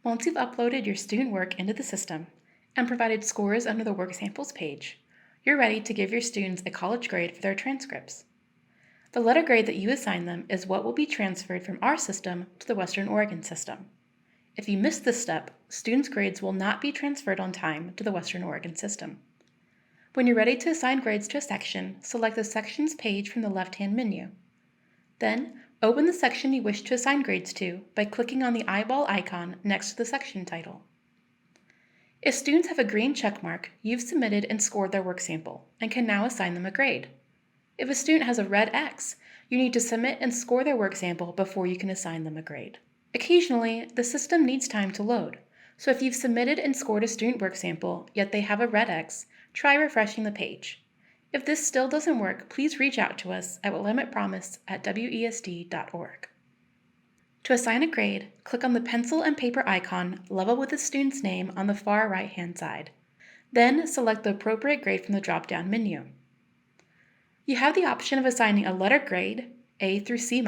Once you've uploaded your student work into the system and provided scores under the Work Samples page, you're ready to give your students a college grade for their transcripts. The letter grade that you assign them is what will be transferred from our system to the Western Oregon system. If you miss this step, students' grades will not be transferred on time to the Western Oregon system. When you're ready to assign grades to a section, select the Sections page from the left-hand menu. Then, open the section you wish to assign grades to by clicking on the eyeball icon next to the section title. If students have a green check mark, you've submitted and scored their work sample and can now assign them a grade. If a student has a red X, you need to submit and score their work sample before you can assign them a grade. Occasionally, the system needs time to load, so if you've submitted and scored a student work sample, yet they have a red X, try refreshing the page. If this still doesn't work, please reach out to us at willamettepromise@wesd.org. To assign a grade, click on the pencil and paper icon level with the student's name on the far right-hand side. Then select the appropriate grade from the drop-down menu. You have the option of assigning a letter grade, A through C-,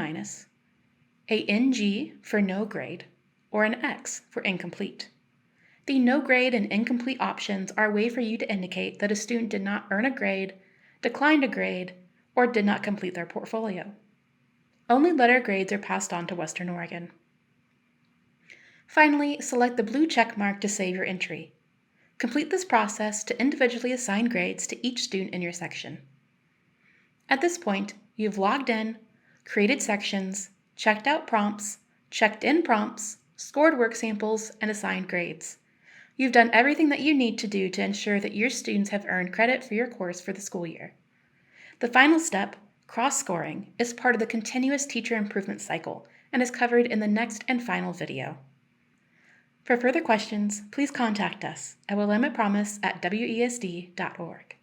a NG for no grade, or an X for incomplete. The no grade and incomplete options are a way for you to indicate that a student did not earn a grade, declined a grade, or did not complete their portfolio. Only letter grades are passed on to Western Oregon. Finally, select the blue check mark to save your entry. Complete this process to individually assign grades to each student in your section. At this point, you've logged in, created sections, checked out prompts, checked in prompts, scored work samples, and assigned grades. You've done everything that you need to do to ensure that your students have earned credit for your course for the school year. The final step, cross-scoring, is part of the continuous teacher improvement cycle and is covered in the next and final video. For further questions, please contact us at willamettepromise@wesd.org.